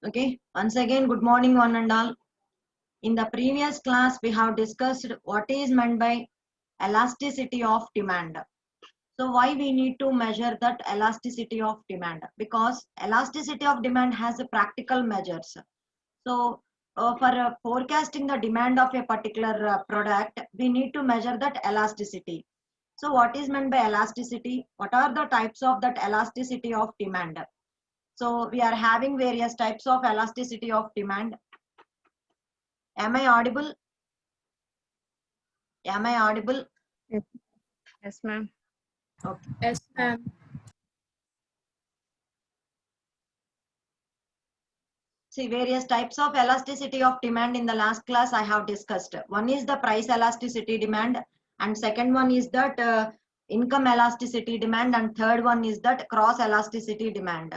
Okay, once again, good morning, one and all. In the previous class, we have discussed what is meant by elasticity of demand. So, why we need to measure that elasticity of demand? Because elasticity of demand has a practical measures. So, for forecasting the demand of a particular product, we need to measure that elasticity. So, what is meant by elasticity? What are the types of that elasticity of demand? So, we are having various types of elasticity of demand. Am I audible? Am I audible? Yes, yes, ma'am. Okay. Yes, ma'am. See, various types of elasticity of demand in the last class I have discussed. One is the price elasticity demand, and second one is that income elasticity demand, and third one is that cross elasticity demand.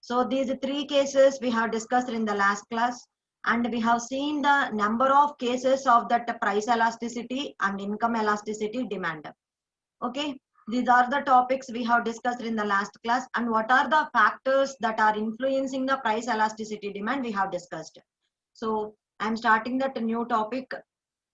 So these three cases we have discussed in the last class, and we have seen the number of cases of that price elasticity and income elasticity demand. Okay, these are the topics we have discussed in the last class, and what are the factors that are influencing the price elasticity demand we have discussed. So I'm starting that new topic,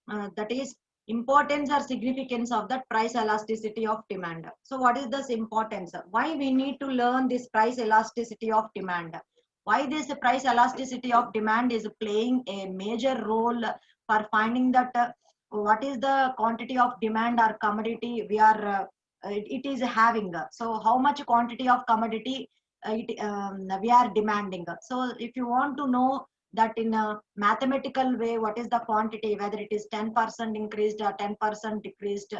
that is importance or significance of that price elasticity of demand. So what is this importance? Why we need to learn this price elasticity of demand? Why this price elasticity of demand is playing a major role for finding that what is the quantity of demand or commodity we are it is having. So how much quantity of commodity we are demanding. So if you want to know that in a mathematical way what is the quantity, whether it is 10% increased or 10% decreased,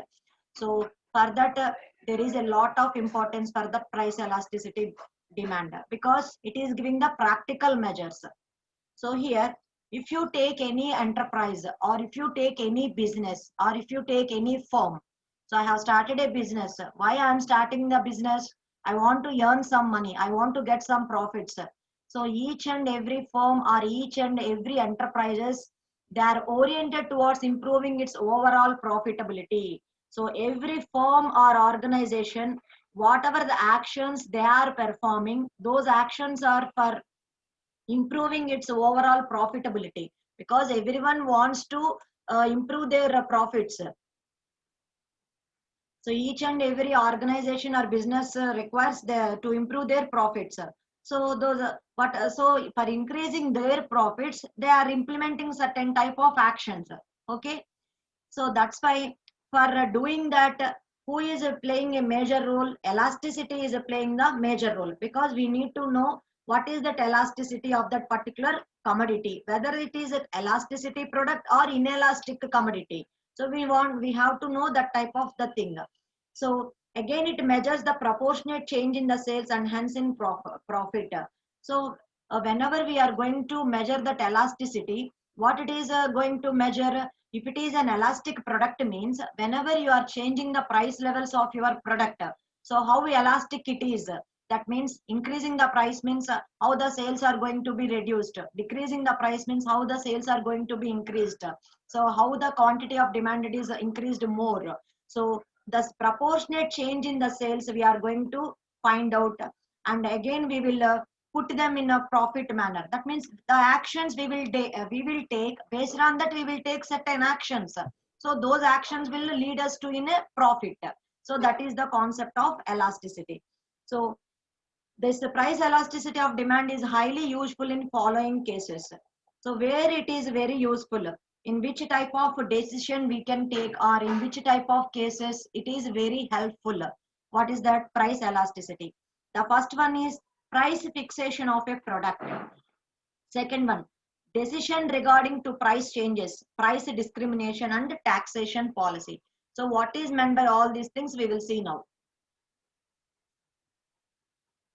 so for that there is a lot of importance for the price elasticity demand, because it is giving the practical measures. So here, if you take any enterprise, or if you take any business, or if you take any firm, so I have started a business. Why I am starting the business? I want to earn some money. I want to get some profits. So each and every firm or each and every enterprises, they are oriented towards improving its overall profitability. So every firm or organization, whatever the actions they are performing, those actions are for improving its overall profitability, because everyone wants to improve their profits. So each and every organization or business requires to improve their profits. So those so for increasing their profits, they are implementing certain type of actions. Okay, so that's why for doing that, who is playing a major role? Elasticity is playing the major role, because we need to know what is that elasticity of that particular commodity, whether it is an elasticity product or inelastic commodity. So we have to know that type of the thing. So again, it measures the proportionate change in the sales and hence in profit. So whenever we are going to measure that elasticity, what it is going to measure? If it is an elastic product, means whenever you are changing the price levels of your product, so how elastic it is? That means increasing the price means how the sales are going to be reduced. Decreasing the price means how the sales are going to be increased. So how the quantity of demand it is increased more. So the proportionate change in the sales we are going to find out, and again we will put them in a profit manner. That means the actions we will take, based on that we will take certain actions. So those actions will lead us to in a profit. So that is the concept of elasticity. So this price elasticity of demand is highly useful in following cases. So where it is very useful, in which type of decision we can take, or in which type of cases it is very helpful. What is that price elasticity? The first one is price fixation of a product. Second one, decision regarding to price changes, price discrimination and taxation policy. So what is meant by all these things we will see now.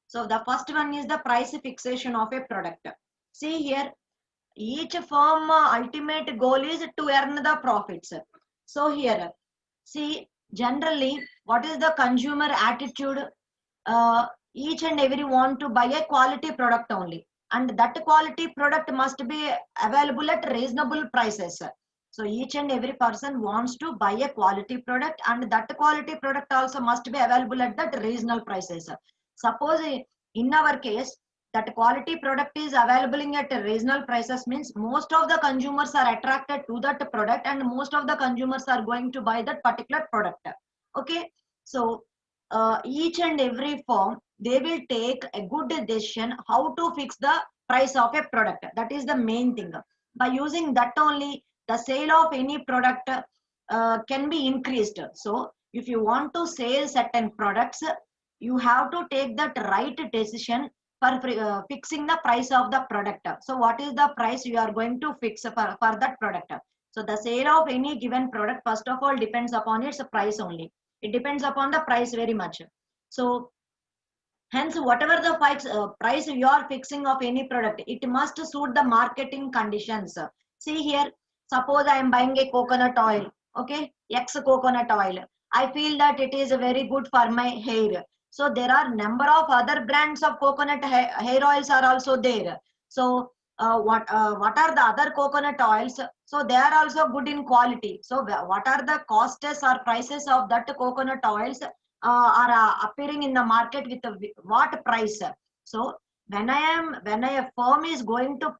So the first one is the price fixation of a product. See here, each firm ultimate goal is to earn the profits. So here, see, generally, what is the consumer attitude? Each and every want to buy a quality product only, and that quality product must be available at reasonable prices. So each and every person wants to buy a quality product, and that quality product also must be available at that reasonable prices. Suppose in our case, that quality product is available at reasonable prices means most of the consumers are attracted to that product and most of the consumers are going to buy that particular product. Okay, so each and every firm, they will take a good decision how to fix the price of a product. That is the main thing. By using that only, the sale of any product can be increased. So if you want to sell certain products, you have to take that right decision for fixing the price of the product. So what is the price you are going to fix for that product? So the sale of any given product, first of all, depends upon its price only. It depends upon the price very much. So hence, whatever the price you are fixing of any product, it must suit the marketing conditions. See here, suppose I am buying a coconut oil, okay, X coconut oil. I feel that it is very good for my hair. So there are number of other brands of coconut hair oils are also there. So what are the other coconut oils? So they are also good in quality. So what are the costs or prices of that coconut oils? Are appearing in the market with what price? So when a firm is going to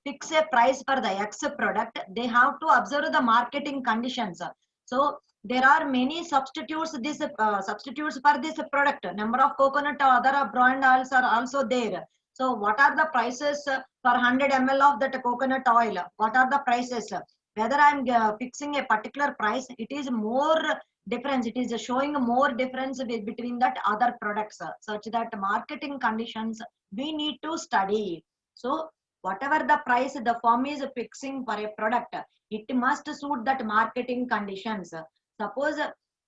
fix a price for the X product, they have to observe the marketing conditions. So there are many substitutes substitutes for this product. Number of coconut or other brand oils are also there. So what are the prices for 100 ml of that coconut oil? What are the prices? Whether I'm fixing a particular price, it is more difference, it is showing more difference between that other products, such that marketing conditions we need to study. So whatever the price the firm is fixing for a product, it must suit that marketing conditions. Suppose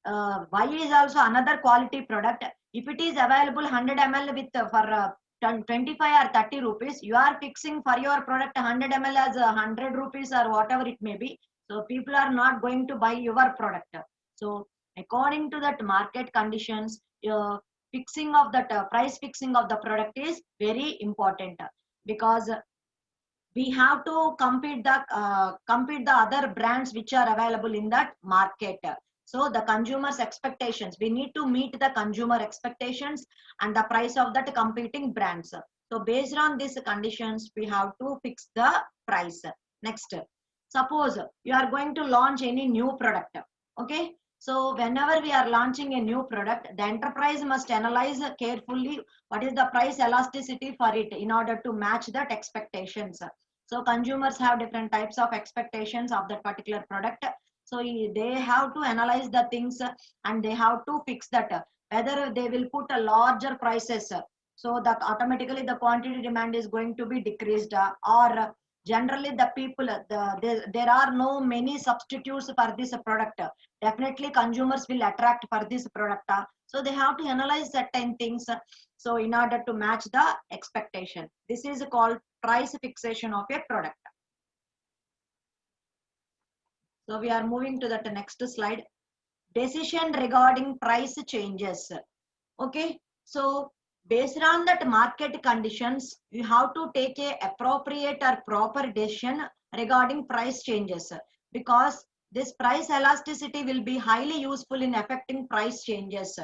Y is also another quality product. If it is available 100 ml with for 25 or 30 rupees, you are fixing for your product 100 ml as 100 rupees or whatever it may be. So people are not going to buy your product. So according to that market conditions, fixing of that price fixing of the product is very important, because we have to compete the other brands which are available in that market. So the consumers expectations, we need to meet the consumer expectations and the price of that competing brands. So based on these conditions, we have to fix the price. Next, suppose you are going to launch any new product. Okay, so whenever we are launching a new product, the enterprise must analyze carefully what is the price elasticity for it in order to match that expectations. So consumers have different types of expectations of that particular product. So they have to analyze the things and they have to fix that. Whether they will put a larger prices, so that automatically the quantity demand is going to be decreased, or generally the people, there are no many substitutes for this product. Definitely consumers will attract for this product. So they have to analyze certain things. So in order to match the expectation, this is called price fixation of a product. So we are moving to the next slide. Decision regarding price changes. Okay, so based on that market conditions, you have to take a appropriate or proper decision regarding price changes, because this price elasticity will be highly useful in affecting price changes.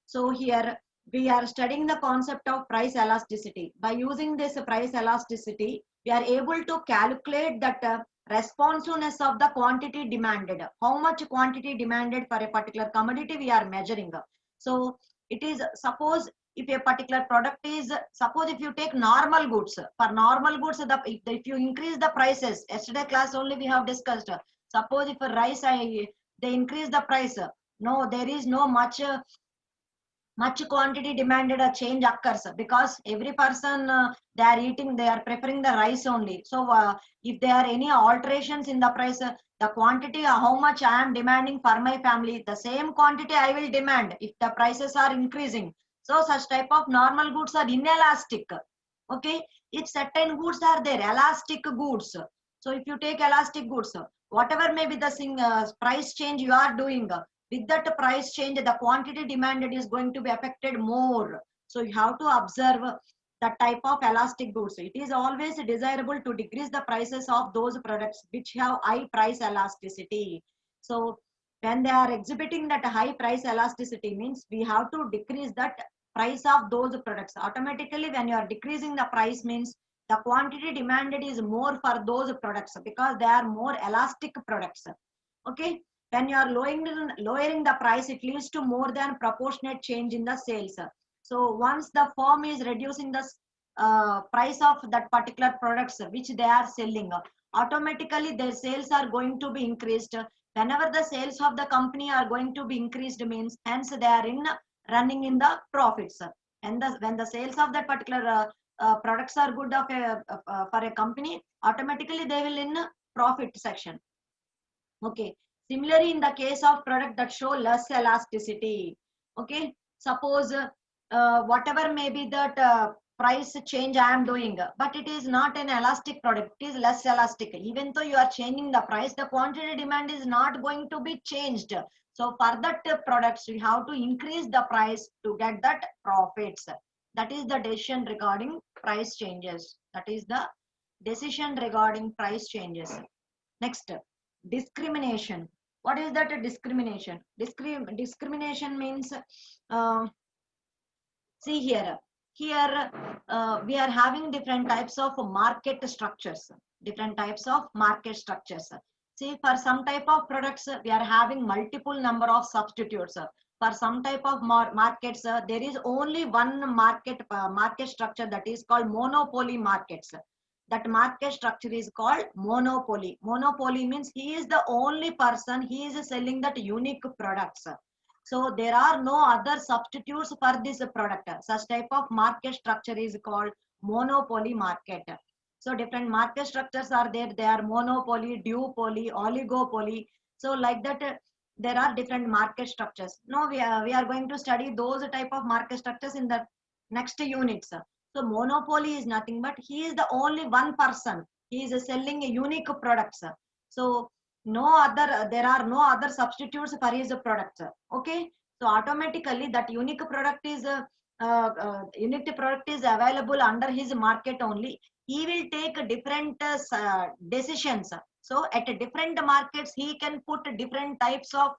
So here we are studying the concept of price elasticity. By using this price elasticity, we are able to calculate that responsiveness of the quantity demanded. How much quantity demanded for a particular commodity we are measuring. So it is, suppose if a particular product is, suppose if you take normal goods, for normal goods, if you increase the prices, yesterday class only we have discussed, suppose if a rice they increase the price, no, there is no much quantity demanded, a change occurs, because every person they are eating, they are preferring the rice only. So if there are any alterations in the price, the quantity, how much I am demanding for my family, the same quantity I will demand if the prices are increasing. So such type of normal goods are inelastic. Okay, if certain goods are there, elastic goods. So if you take elastic goods, whatever may be the price change you are doing, with that price change, the quantity demanded is going to be affected more. So you have to observe the type of elastic goods. It is always desirable to decrease the prices of those products which have high price elasticity. So when they are exhibiting that high price elasticity means we have to decrease that price of those products. Automatically, when you are decreasing the price means the quantity demanded is more for those products because they are more elastic products. Okay. When you are lowering the price, it leads to more than proportionate change in the sales. So once the firm is reducing the price of that particular products which they are selling, automatically their sales are going to be increased. Whenever the sales of the company are going to be increased means hence they are in running in the profits. And when the sales of that particular products are good for a company, automatically they will in profit section. Okay. Similarly, in the case of product that show less elasticity, okay, suppose whatever may be that price change I am doing, but it is not an elastic product, it is less elastic. Even though you are changing the price, the quantity demand is not going to be changed. So for that products, we have to increase the price to get that profits. That is the decision regarding price changes. That is the decision regarding price changes. Next, discrimination. What is that discrimination? Discrimination means, see here, we are having different types of market structures. Different types of market structures. See, for some type of products, we are having multiple number of substitutes. For some type of markets, there is only one market structure, that is called monopoly markets. That market structure is called monopoly. Monopoly means he is the only person, he is selling that unique products. So there are no other substitutes for this product. Such type of market structure is called monopoly market. So different market structures are there. They are monopoly, duopoly, oligopoly. So like that, there are different market structures. Now we are going to study those type of market structures in the next units. So monopoly is nothing but he is the only one person. He is selling a unique products. So there are no other substitutes for his product. Okay. So automatically that unique product is available under his market only. He will take different decisions. So at different markets, he can put different types of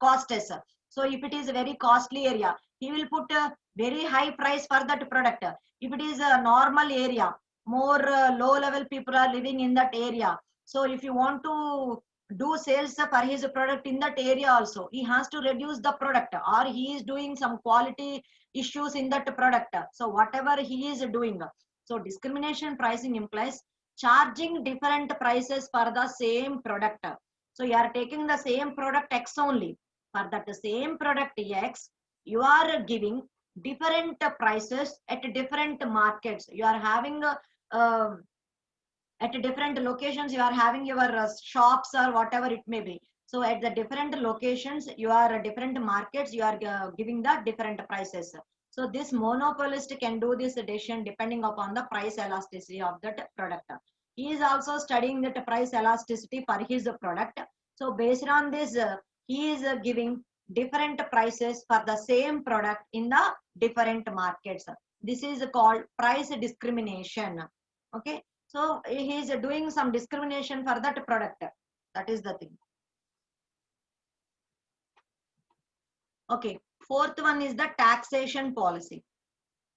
costs. So if it is a very costly area, he will put a very high price for that product. If it is a normal area, more low level people are living in that area. So if you want to do sales for his product in that area also, he has to reduce the product, or he is doing some quality issues in that product. So whatever he is doing. So discrimination pricing implies charging different prices for the same product. So you are taking the same product X only. For that same product X, you are giving different prices at different markets. You are having at different locations, you are having your shops or whatever it may be. So at the different locations, you are different markets, you are giving the different prices. So this monopolist can do this decision depending upon the price elasticity of that product. He is also studying that price elasticity for his product. So based on this, he is giving different prices for the same product in the different markets. This is called price discrimination. Okay. So he is doing some discrimination for that product. That is the thing. Okay. Fourth one is the taxation policy.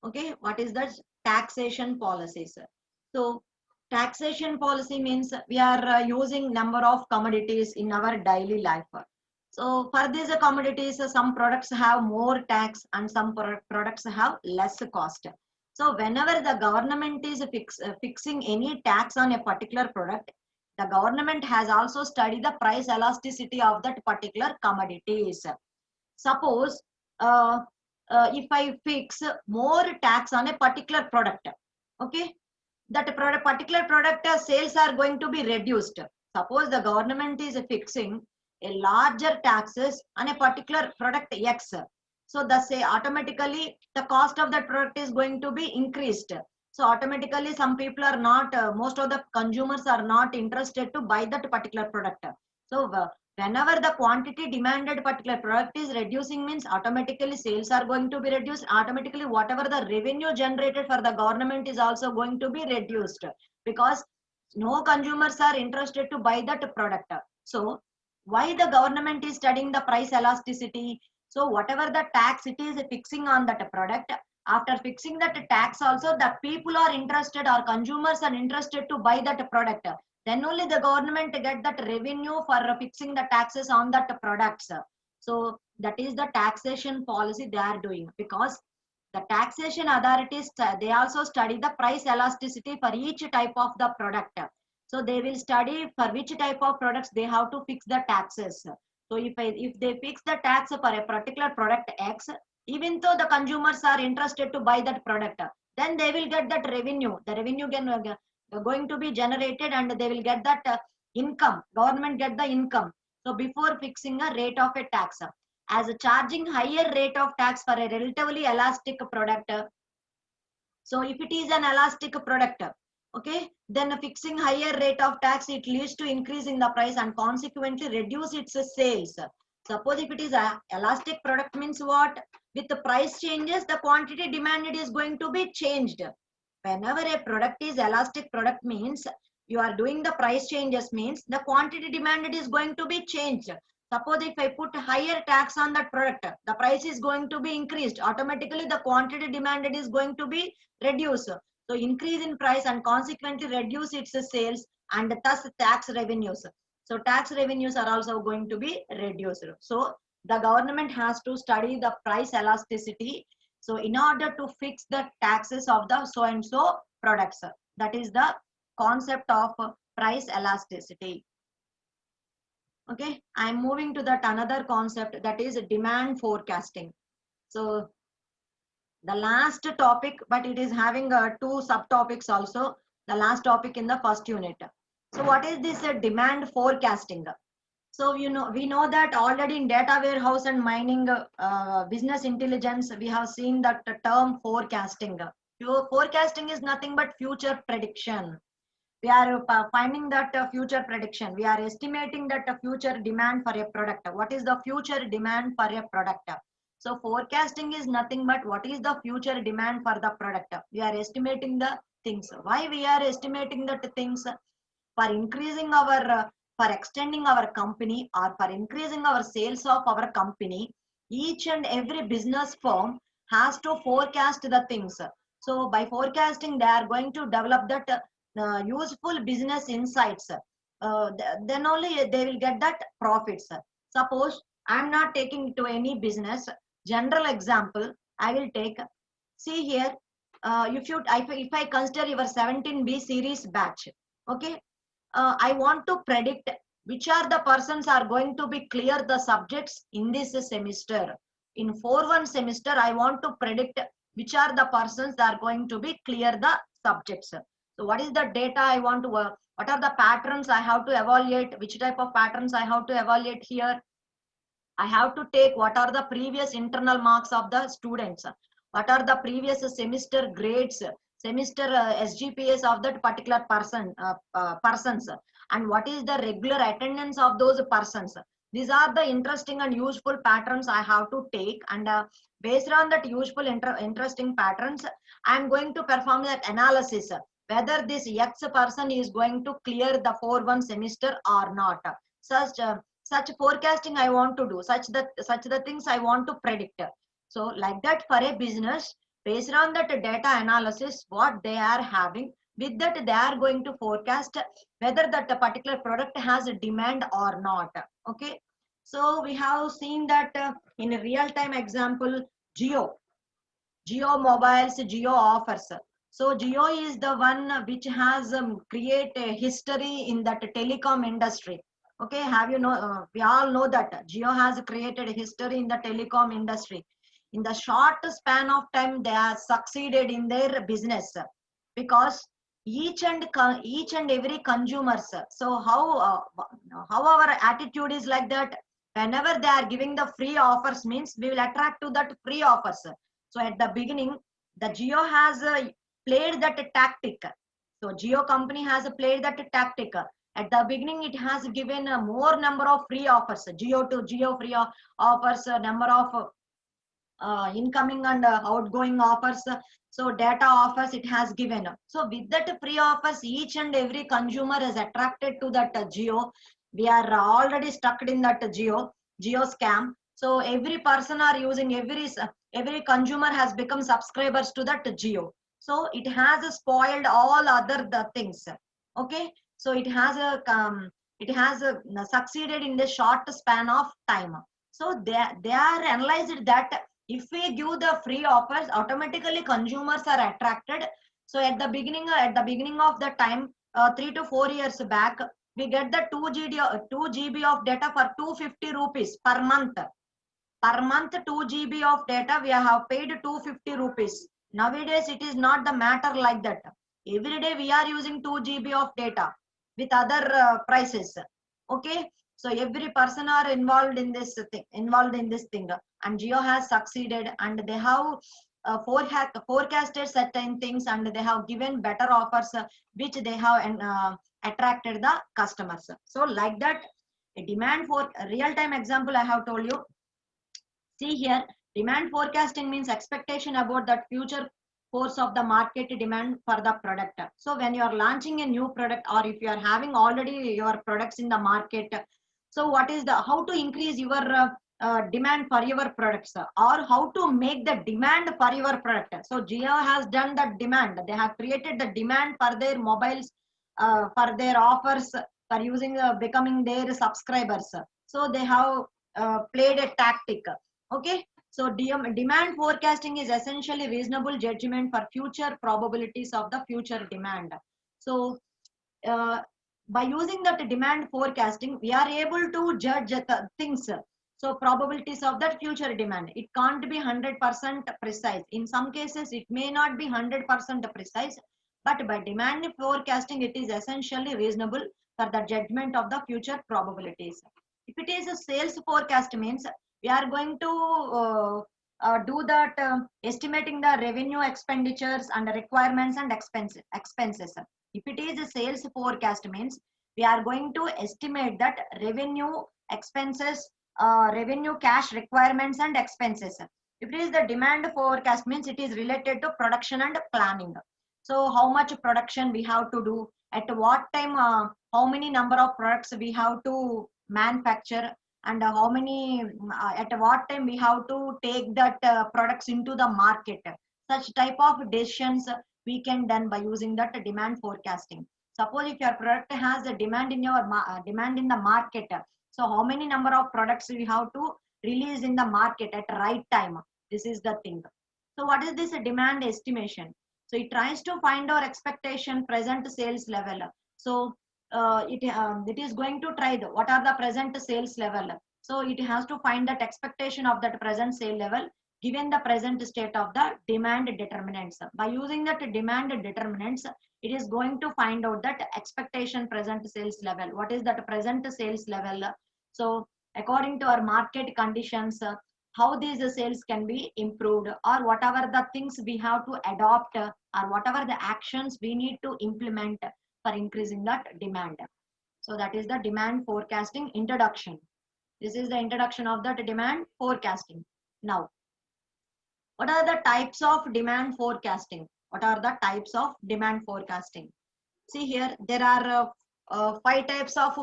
Okay. What is the taxation policies? So taxation policy means we are using number of commodities in our daily life. So for these commodities, some products have more tax and some products have less cost. So whenever the government is fixing any tax on a particular product, the government has also studied the price elasticity of that particular commodities. Suppose if I fix more tax on a particular product, okay, that particular product sales are going to be reduced. Suppose the government is fixing a larger taxes on a particular product X. So automatically the cost of that product is going to be increased. So automatically some people are not, most of the consumers are not interested to buy that particular product. So whenever the quantity demanded particular product is reducing means automatically sales are going to be reduced. Automatically whatever the revenue generated for the government is also going to be reduced because no consumers are interested to buy that product. So why the government is studying the price elasticity? So whatever the tax it is fixing on that product, after fixing that tax also, the people are interested or consumers are interested to buy that product. Then only the government get that revenue for fixing the taxes on that products. So that is the taxation policy they are doing, because the taxation authorities, they also study the price elasticity for each type of the product. So they will study for which type of products they have to fix the taxes. So if they fix the tax for a particular product X, even though the consumers are interested to buy that product, then they will get that revenue. The revenue going to be generated, and they will get that income. Government get the income. So before fixing a rate of a tax, as charging higher rate of tax for a relatively elastic product. So if it is an elastic product, okay, then fixing higher rate of tax, it leads to increasing the price and consequently reduce its sales. Suppose if it is a elastic product, means what? With the price changes, the quantity demanded is going to be changed. Whenever a product is elastic product, means you are doing the price changes, means the quantity demanded is going to be changed. Suppose if I put higher tax on that product, the price is going to be increased. Automatically, the quantity demanded is going to be reduced. So increase in price and consequently reduce its sales and thus tax revenues. So tax revenues are also going to be reduced. So the government has to study the price elasticity. So in order to fix the taxes of the so and so products, that is the concept of price elasticity. Okay, I'm moving to that another concept, that is demand forecasting. So the last topic, but it is having two subtopics also. The last topic in the first unit. So what is this demand forecasting? So we know that already in data warehouse and mining business intelligence, we have seen that term forecasting. Forecasting is nothing but future prediction. We are finding that future prediction. We are estimating that future demand for a product. What is the future demand for a product? So forecasting is nothing but what is the future demand for the product. We are estimating the things. Why we are estimating that things? For increasing our, for extending our company, or for increasing our sales of our company, each and every business firm has to forecast the things. So by forecasting, they are going to develop that useful business insights. Then only they will get that profits. Suppose I'm not taking to any business. General example, I will take. See here, if I consider your 17B series batch, okay, I want to predict which are the persons are going to be clear the subjects in this semester. In 4-1 semester, I want to predict which are the persons that are going to be clear the subjects. So what is the data I want to work? What are the patterns I have to evaluate? Which type of patterns I have to evaluate here? I have to take what are the previous internal marks of the students? What are the previous semester grades, semester SGPAs of that particular persons? And what is the regular attendance of those persons? These are the interesting and useful patterns I have to take, and based on that useful interesting patterns, I am going to perform that analysis whether this X person is going to clear the 4-1 semester or not. Such forecasting I want to do, such the things I want to predict. So like that, for a business, based on that data analysis, what they are having, with that they are going to forecast whether that particular product has a demand or not. Okay, so we have seen that in a real-time example, Jio mobiles, Jio offers. So Jio is the one which has create a history in that telecom industry. Okay, have you know? We all know that Jio has created a history in the telecom industry. In the short span of time, they have succeeded in their business, because each and every consumers. So how our attitude is like that. Whenever they are giving the free offers, means we will attract to that free offers. So at the beginning, the Jio has played that tactic. So Jio company has played that tactic. At the beginning, it has given a more number of free offers. Jio to Jio free offers, number of incoming and outgoing offers. So data offers it has given. So with that free offers, each and every consumer is attracted to that Jio. We are already stuck in that Jio scam. So every person are using, every consumer has become subscribers to that Jio. So it has spoiled all other the things. Okay, so it has succeeded in the short span of time. So they are analyzed that if we give the free offers, automatically consumers are attracted. So at the beginning of the time, 3 to 4 years back, we get the 2 GB of data for 250 rupees per month. Per month, 2 GB of data, we have paid 250 rupees. Nowadays, it is not the matter like that. Every day we are using 2 GB of data with other prices. Okay, so every person are involved in this thing, and Jio has succeeded, and they have forecasted certain things, and they have given better offers, which they have attracted the customers. So like that, a demand for a real-time example I have told you. See here, demand forecasting means expectation about that future course of the market demand for the product. So when you are launching a new product, or if you are having already your products in the market, so what is the how to increase your demand for your products, or how to make the demand for your product. So Jio has done the demand. They have created the demand for their mobiles, for their offers, for using becoming their subscribers. So they have played a tactic. Okay, so demand forecasting is essentially reasonable judgment for future probabilities of the future demand. So uh, by using that demand forecasting, we are able to judge the things. So probabilities of that future demand, it can't be 100% precise. In some cases, it may not be 100% precise, but by demand forecasting, it is essentially reasonable for the judgment of the future probabilities. If it is a sales forecast, means we are going to do that estimating the revenue, expenditures, and requirements and expenses. If it is a sales forecast, means we are going to estimate that revenue, expenses, revenue, cash requirements and expenses. If it is the demand forecast, means it is related to production and planning. So how much production we have to do, at what time, how many number of products we have to manufacture, and how many at what time we have to take that products into the market. Such type of decisions we can done by using that demand forecasting. Suppose if your product has a demand in your demand in the market, so how many number of products we have to release in the market at the right time. This is the thing. So what is this demand estimation? So it tries to find our expectation present sales level. So it is going to try what are the present sales level. So it has to find that expectation of that present sale level given the present state of the demand determinants. By using that demand determinants, it is going to find out that expectation present sales level. What is that present sales level? So according to our market conditions, how these sales can be improved, or whatever the things we have to adopt, or whatever the actions we need to implement for increasing that demand. So that is the demand forecasting introduction. This is the introduction of that demand forecasting. Now, what are the types of demand forecasting? What are the types of demand forecasting? See here, there are 5 types of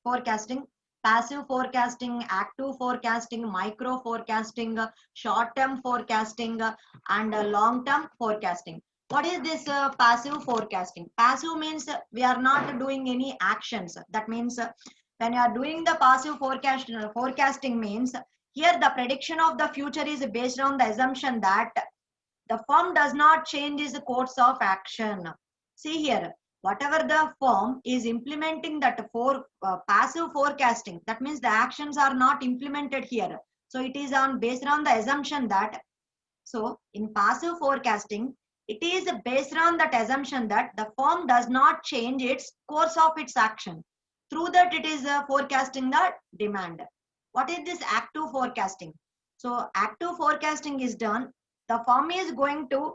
forecasting: passive forecasting, active forecasting, micro forecasting, short-term forecasting, and long-term forecasting. What is this passive forecasting? Passive means we are not doing any actions. That means when you are doing the passive forecasting means here the prediction of the future is based on the assumption that the firm does not change its course of action. See here, whatever the firm is implementing that for passive forecasting, that means the actions are not implemented here. So it is based on the assumption that, so in passive forecasting, it is based on that assumption that the firm does not change its course of its action. Through that, it is forecasting the demand. What is this active forecasting? So active forecasting is done. The firm is going to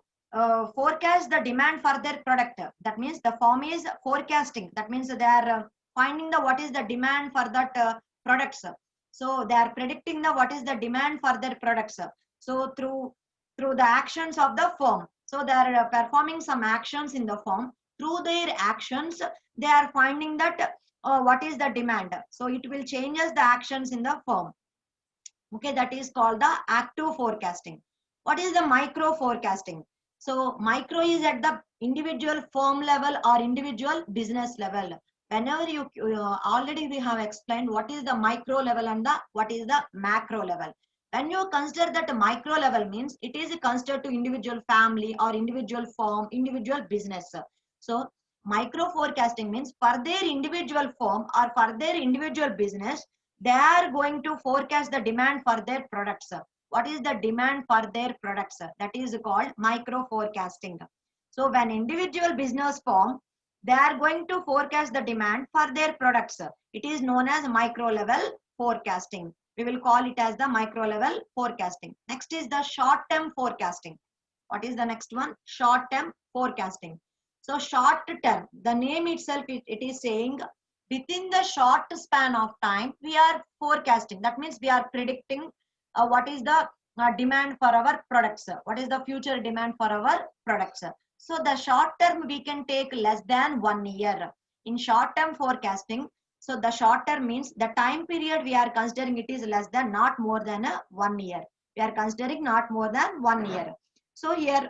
forecast the demand for their product. That means the firm is forecasting. That means they are finding the what is the demand for that products. So they are predicting the what is the demand for their products. So through the actions of the firm. So they are performing some actions in the firm. Through their actions, they are finding that what is the demand. So it will changes the actions in the firm. Okay, that is called the active forecasting. What is the micro forecasting? So micro is at the individual firm level or individual business level. Whenever you already we have explained what is the micro level and the what is the macro level. When you consider that micro level means it is considered to individual family or individual firm, individual business. So micro forecasting means for their individual firm or for their individual business, they are going to forecast the demand for their products. What is the demand for their products? That is called micro forecasting. So when individual business firm, they are going to forecast the demand for their products. It is known as micro level forecasting. We will call it as the micro level forecasting. Next is the short term forecasting. What is the next one? Short term forecasting. So short term, the name itself, it is saying within the short span of time, we are forecasting. That means we are predicting what is the demand for our products. What is the future demand for our products. So the short term we can take less than 1 year. In short term forecasting, so the short term means the time period we are considering it is less than not more than 1 year. We are considering not more than 1 year. So here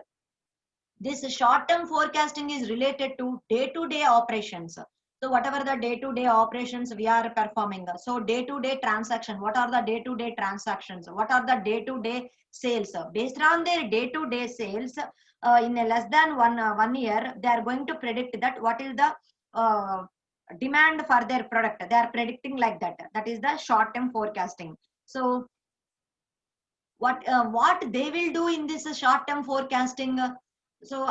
this short term forecasting is related to day-to-day operations. So whatever the day-to-day operations we are performing. So day-to-day transaction, what are the day-to-day transactions? What are the day-to-day sales? Based on their day-to-day sales, in a less than 1 year, they are going to predict that what is the demand for their product. They are predicting like that. That is the short-term forecasting. So what they will do in this short-term forecasting? So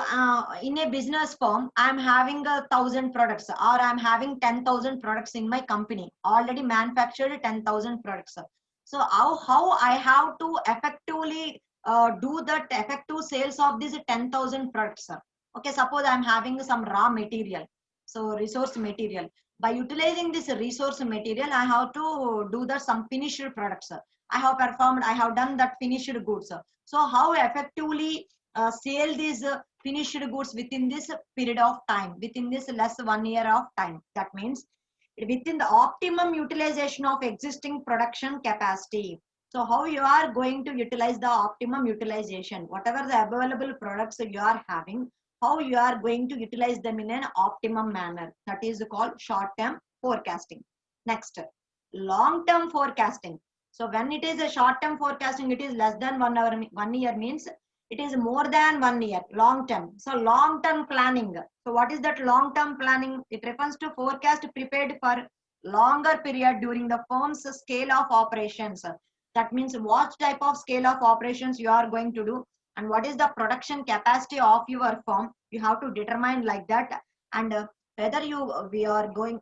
in a business firm, I'm having 1,000 products or I'm having 10,000 products in my company, already manufactured 10,000 products. So how I have to effectively do that effective sales of these 10,000 products? Okay, suppose I'm having some raw material, so resource material. By utilizing this resource material, I have to do the some finished products. I have performed, I have done that finished goods. So how effectively sell these finished goods within this period of time, within this less 1 year of time? That means within the optimum utilization of existing production capacity. So how you are going to utilize the optimum utilization, whatever the available products you are having, how you are going to utilize them in an optimum manner. That is called short term forecasting. Next, long term forecasting. So when it is a short term forecasting, it is less than 1 hour, 1 year means it is more than 1 year, long term. So long term planning. So what is that long term planning? It refers to forecast prepared for longer period during the firm's scale of operations. That means what type of scale of operations you are going to do and what is the production capacity of your firm. You have to determine like that. And whether you are going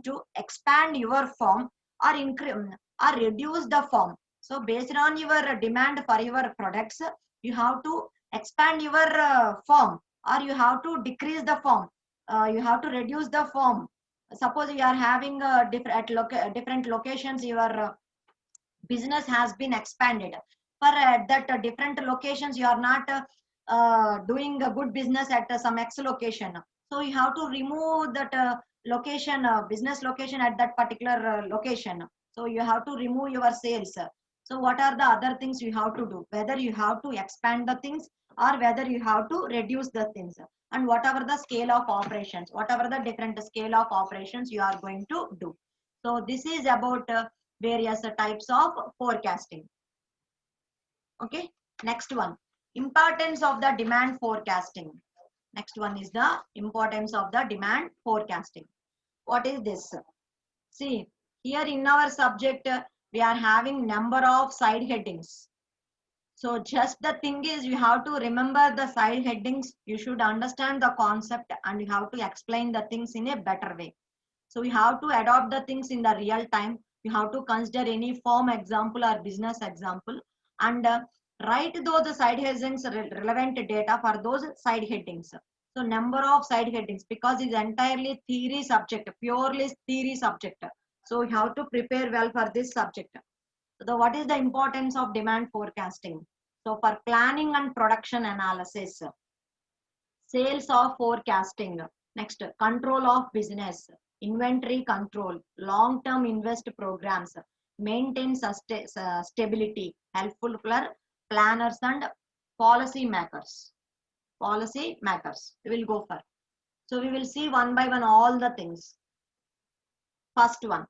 to expand your firm or increase or reduce the firm. So based on your demand for your products, you have to expand your firm or you have to decrease the firm. You have to reduce the firm. Suppose you are having different locations, your business has been expanded. For that different locations, you are not doing a good business at some X location. So you have to remove that location, business location at that particular location. So you have to remove your sales. So what are the other things you have to do? Whether you have to expand the things or whether you have to reduce the things. And whatever the scale of operations, whatever the different scale of operations you are going to do. So this is about various types of forecasting. Okay, next one, importance of the demand forecasting. Next one is the importance of the demand forecasting. What is this? See, here in our subject, we are having number of side headings. So just the thing is, you have to remember the side headings. You should understand the concept and you have to explain the things in a better way. So you have to adopt the things in the real time. You have to consider any firm example or business example and write those side headings relevant data for those side headings. So number of side headings, because it's entirely theory subject, purely theory subject. So you have to prepare well for this subject. So what is the importance of demand forecasting? So for planning and production analysis, sales of forecasting, next control of business, inventory control, long-term invest programs. maintain stability, helpful for planners and policy makers. Policy makers. We will go for. So we will see one by one all the things. First one,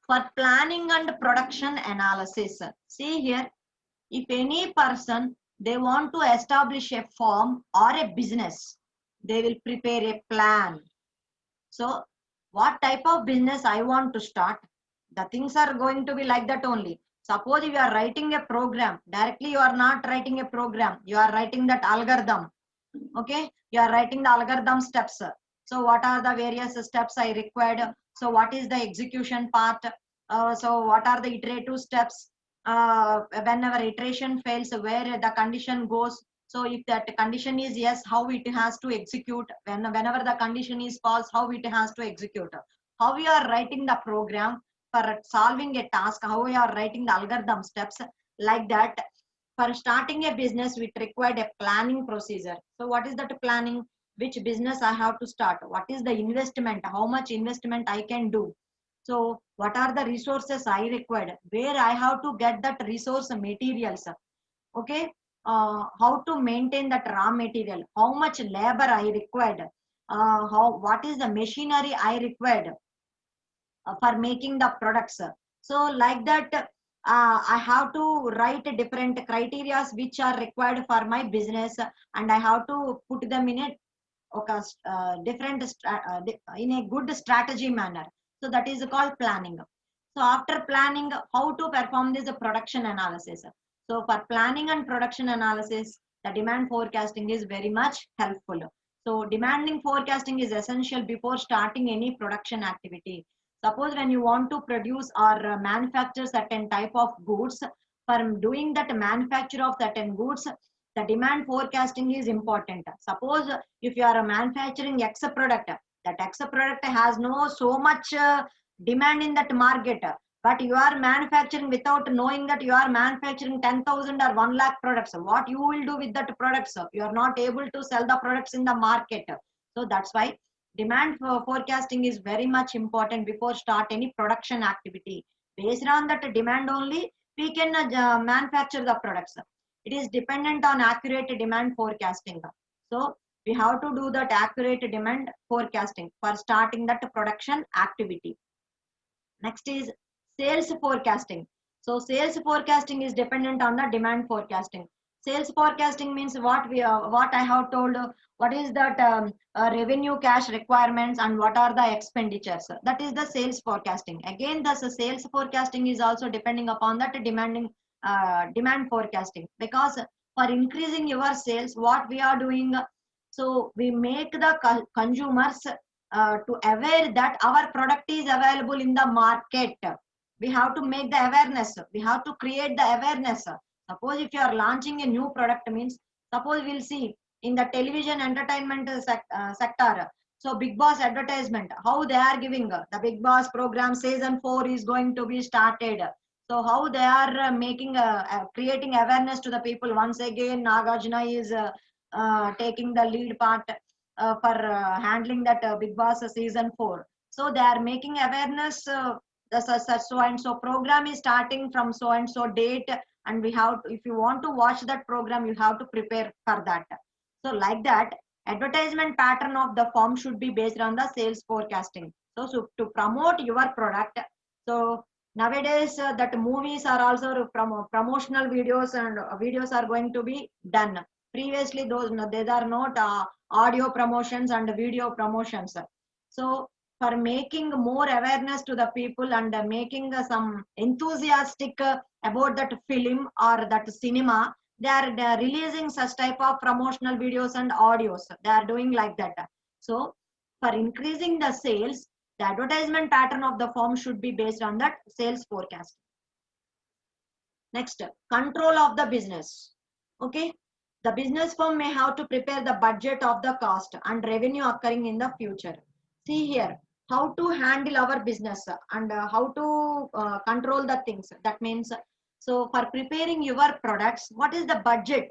for planning and production analysis. See here, if any person they want to establish a firm or a business, they will prepare a plan. So what type of business I want to start, the things are going to be like that only. Suppose you are writing a program, directly you are not writing a program, you are writing that algorithm. Okay, you are writing the algorithm steps. So what are the various steps I required? So what is the execution part? So what are the iterative steps? Whenever iteration fails, where the condition goes. So if that condition is yes, how it has to execute. Whenever the condition is false, how it has to execute. How we are writing the program for solving a task, how we are writing the algorithm steps, like that. For starting a business, it required a planning procedure. So what is that planning? Which business I have to start? What is the investment? How much investment I can do? So what are the resources I required? Where I have to get that resource materials? Okay. How to maintain that raw material? How much labor I required? What is the machinery I required for making the products? So like that, I have to write different criteria which are required for my business, and I have to put them in a okay, in a good strategy manner. So that is called planning. So after planning, how to perform this production analysis. So for planning and production analysis, the demand forecasting is very much helpful. So demanding forecasting is essential before starting any production activity. Suppose when you want to produce or manufacture certain type of goods, for doing that manufacture of certain goods, the demand forecasting is important. Suppose if you are manufacturing X product, that X product has no so much demand in that market, but you are manufacturing without knowing that you are manufacturing 10,000 or 1 lakh products. What you will do with that products? You are not able to sell the products in the market. So that's why demand forecasting is very much important before start any production activity. Based on that demand only, we can manufacture the products. It is dependent on accurate demand forecasting. So we have to do that accurate demand forecasting for starting that production activity. Next is sales forecasting. So sales forecasting is dependent on the demand forecasting. Sales forecasting means what I have told. What is that revenue cash requirements and what are the expenditures? That is the sales forecasting. Again, the sales forecasting is also depending upon that demand forecasting, because for increasing your sales, what we are doing, so we make the consumers to aware that our product is available in the market. We have to make the awareness. We have to create the awareness. Suppose if you are launching a new product, means suppose we'll see in the television entertainment sector. So Big Boss advertisement, how they are giving the Big Boss program season 4 is going to be started. So how they are making creating awareness to the people. Once again, Nagarjuna is taking the lead part for handling that Big Boss season 4. So they are making awareness. The so and so program is starting from so and so date, and we have to, if you want to watch that program, you have to prepare for that. So like that, advertisement pattern of the firm should be based on the sales forecasting. So to promote your product, so nowadays that movies are also promotional videos, and videos are going to be done. Previously those there are not audio promotions and video promotions. So for making more awareness to the people and making some enthusiastic about that film or that cinema, they are releasing such type of promotional videos and audios. They are doing like that. So for increasing the sales, the advertisement pattern of the firm should be based on that sales forecast. Next, control of the business. Okay, the business firm may have to prepare the budget of the cost and revenue occurring in the future. See here, how to handle our business and how to control the things. That means, so for preparing your products, what is the budget?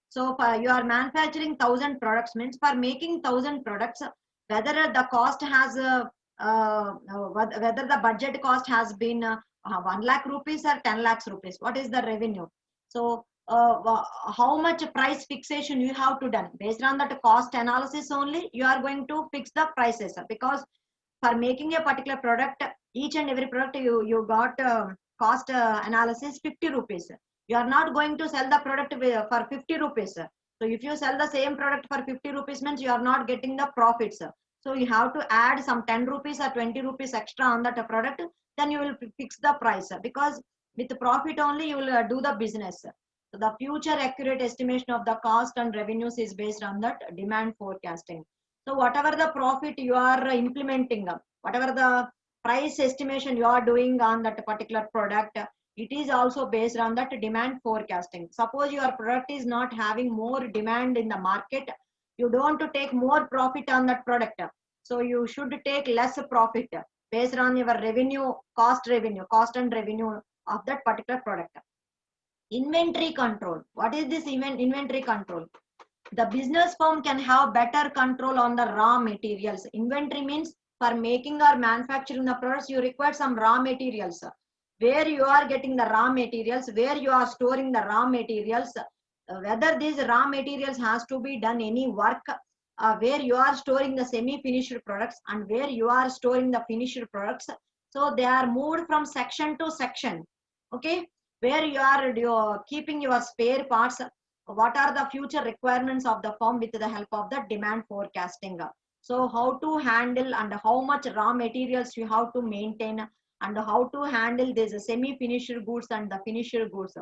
So for you are manufacturing 1,000 products, means for making 1,000 products, whether the cost has whether the budget cost has been 1 lakh rupees or 10 lakhs rupees, what is the revenue? So how much price fixation you have to done based on that cost analysis only you are going to fix the prices, because for making a particular product, each and every product you got cost analysis 50 rupees. You are not going to sell the product for 50 rupees. So if you sell the same product for 50 rupees means you are not getting the profits. So you have to add some 10 rupees or 20 rupees extra on that product, then you will fix the price, because with profit only you will do the business. So the future accurate estimation of the cost and revenues is based on that demand forecasting. So whatever the profit you are implementing, whatever the price estimation you are doing on that particular product, it is also based on that demand forecasting. Suppose your product is not having more demand in the market, you don't want to take more profit on that product. So you should take less profit based on your revenue, cost and revenue of that particular product. Inventory control. What is this inventory control? The business firm can have better control on the raw materials. Inventory means for making or manufacturing the products, you require some raw materials. Where you are getting the raw materials, where you are storing the raw materials, whether these raw materials has to be done any work, where you are storing the semi-finished products and where you are storing the finished products. So they are moved from section to section. Okay, where you are keeping your spare parts, what are the future requirements of the firm with the help of the demand forecasting. So how to handle and how much raw materials you have to maintain, and how to handle these semi-finished goods and the finished goods.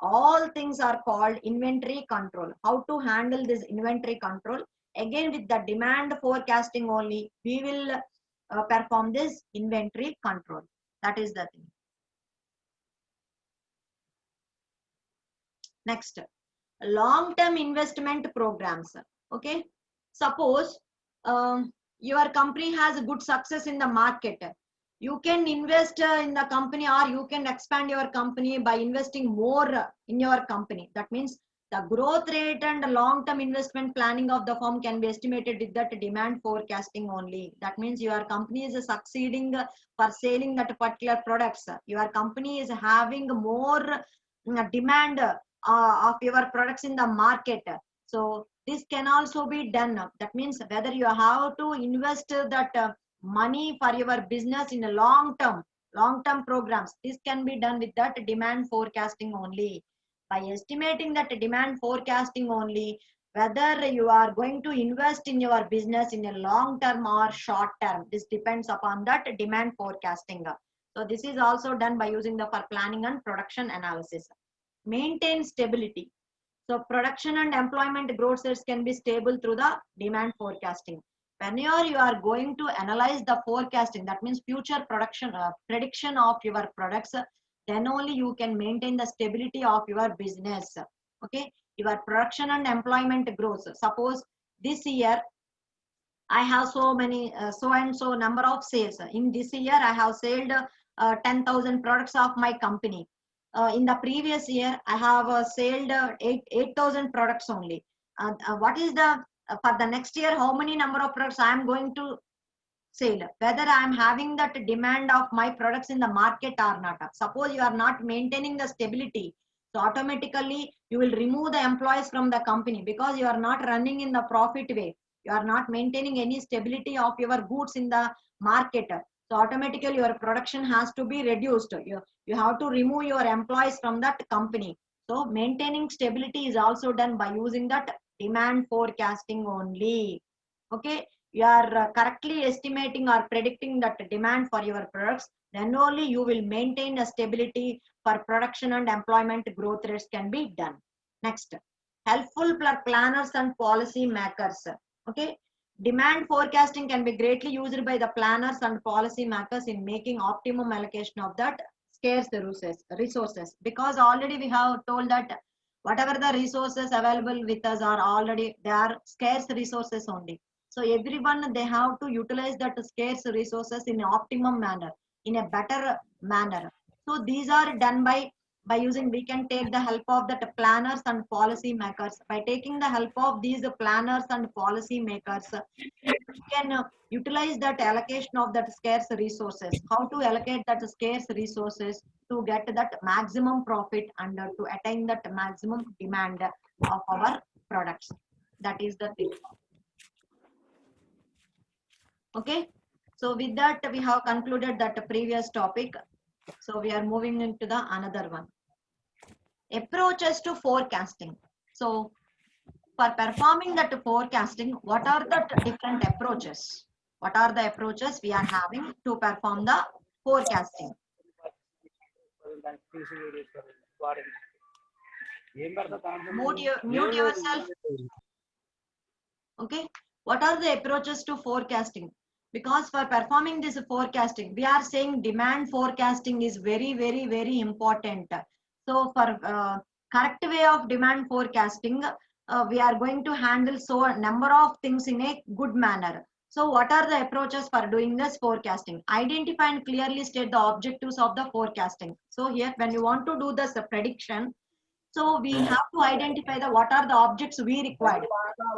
All things are called inventory control. How to handle this inventory control? Again, with the demand forecasting only, we will perform this inventory control. That is the thing. Next, long-term investment programs. Okay, suppose your company has good success in the market, you can invest in the company, or you can expand your company by investing more in your company. That means the growth rate and long-term investment planning of the firm can be estimated with that demand forecasting only. That means your company is succeeding for selling that particular products, your company is having more demand of your products in the market. So this can also be done. That means whether you have to invest that money for your business in a long term programs, this can be done with that demand forecasting only. By estimating that demand forecasting only, whether you are going to invest in your business in a long term or short term, this depends upon that demand forecasting. So this is also done by using the for planning and production analysis. Maintain stability. So production and employment growth rates can be stable through the demand forecasting. Whenever you are going to analyze the forecasting, that means future production prediction of your products, then only you can maintain the stability of your business. Okay, your production and employment growth. Suppose this year I have so many so and so number of sales. In this year I have sold 10,000 products of my company. In the previous year I have sold 8,000 products only. What is the for the next year, how many number of products I am going to sell, whether I am having that demand of my products in the market or not. Suppose you are not maintaining the stability, so automatically you will remove the employees from the company, because you are not running in the profit way. You are not maintaining any stability of your goods in the market. So automatically your production has to be reduced. You have to remove your employees from that company. So maintaining stability is also done by using that demand forecasting only. Okay, you are correctly estimating or predicting that demand for your products, then only you will maintain a stability for production and employment growth rates can be done. Next, helpful planners and policy makers. Okay, demand forecasting can be greatly used by the planners and policy makers in making optimum allocation of that scarce resources, because already we have told that whatever the resources available with us are already, they are scarce resources only. So everyone, they have to utilize that scarce resources in an optimum manner, in a better manner. So these are done by we can take the help of that planners and policy makers. By taking the help of these planners and policy makers, we can utilize that allocation of that scarce resources. How to allocate that scarce resources to get that maximum profit and to attain that maximum demand of our products. That is the thing. Okay. So with that, we have concluded that previous topic. So we are moving into the another one. Approaches to forecasting. So for performing that forecasting, what are the different approaches? What are the approaches we are having to perform the forecasting? Mute yourself. Okay. What are the approaches to forecasting? Because for performing this forecasting, we are saying demand forecasting is very, very, very important. So for correct way of demand forecasting, we are going to handle so a number of things in a good manner. So what are the approaches for doing this forecasting? Identify and clearly state the objectives of the forecasting. So here, when you want to do this prediction, so we have to identify the what are the objects we required.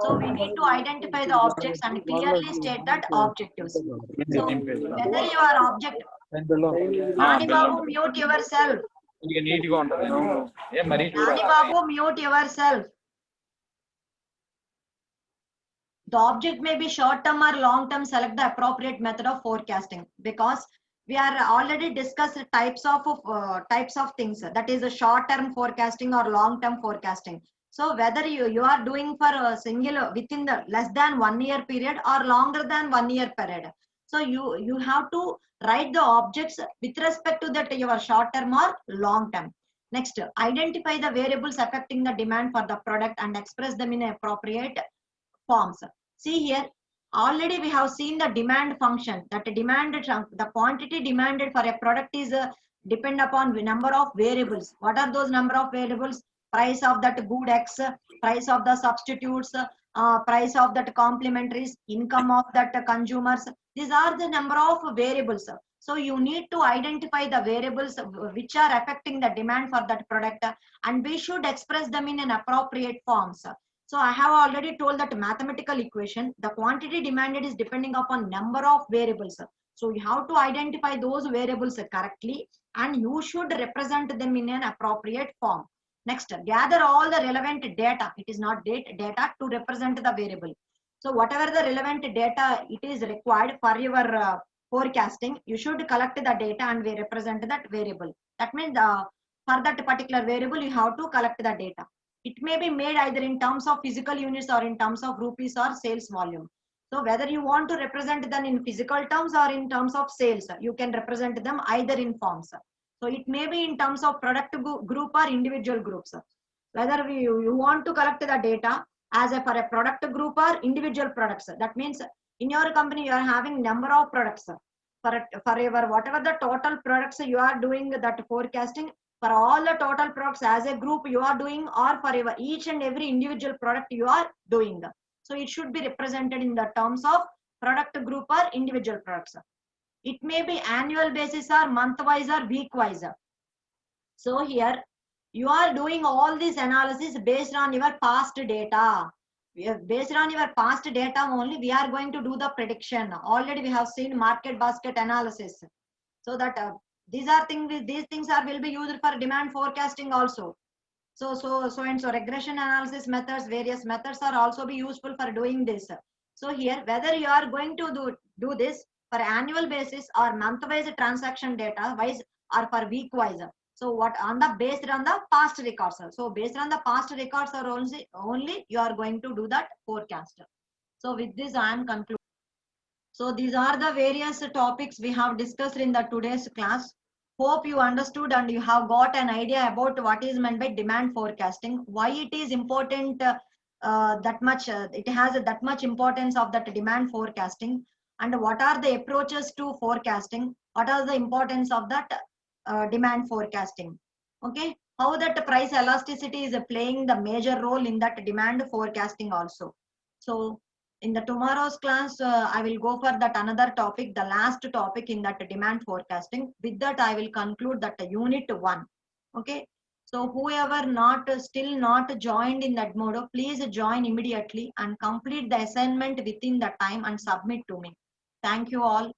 So we need to identify the objects and clearly state that objectives. So whether your object, Nani Babu, mute yourself. Nani Babu, mute yourself. The object may be short term or long term. Select the appropriate method of forecasting, because we are already discussed types of things, that is a short term forecasting or long term forecasting. So whether you are doing for a single within the less than 1 year period or longer than 1 year period, so you have to write the objects with respect to that your short term or long term. Next, identify the variables affecting the demand for the product and express them in appropriate forms. See here, already we have seen the demand function, that the quantity demanded for a product is depend upon the number of variables. What are those number of variables? Price of that good X, price of the substitutes, price of that complementaries, income of that consumers. These are the number of variables. So you need to identify the variables which are affecting the demand for that product, and we should express them in an appropriate forms. So I have already told that mathematical equation, the quantity demanded is depending upon number of variables. So you have to identify those variables correctly, and you should represent them in an appropriate form. Next, gather all the relevant data. It is not data to represent the variable. So whatever the relevant data it is required for your forecasting, you should collect the data and we represent that variable. That means for that particular variable, you have to collect the data. It may be made either in terms of physical units or in terms of rupees or sales volume. So whether you want to represent them in physical terms or in terms of sales, you can represent them either in forms. So it may be in terms of product group or individual groups. Whether you want to collect the data as for a product group or individual products. That means in your company you are having number of products. For your whatever the total products you are doing that forecasting, for all the total products as a group you are doing, or for each and every individual product you are doing. So it should be represented in the terms of product group or individual products. It may be annual basis or month wise or week wise. So here you are doing all this analysis based on your past data. Based on your past data only, we are going to do the prediction. Already we have seen market basket analysis. So that these things will be used for demand forecasting also. So regression analysis methods, various methods are also be useful for doing this. So here, whether you are going to do this for annual basis or month wise transaction data wise or for week wise. So what based on the past records. So based on the past records are only you are going to do that forecast. So with this I am concluding. So these are the various topics we have discussed in the today's class. Hope you understood and you have got an idea about what is meant by demand forecasting, why it is important that much, it has that much importance of that demand forecasting, and what are the approaches to forecasting, what are the importance of that demand forecasting. Okay, how that price elasticity is playing the major role in that demand forecasting also. So in the tomorrow's class, I will go for that another topic, the last topic in that demand forecasting. With that, I will conclude that unit 1. Okay. So whoever still not joined in that Edmodo, please join immediately and complete the assignment within the time and submit to me. Thank you all.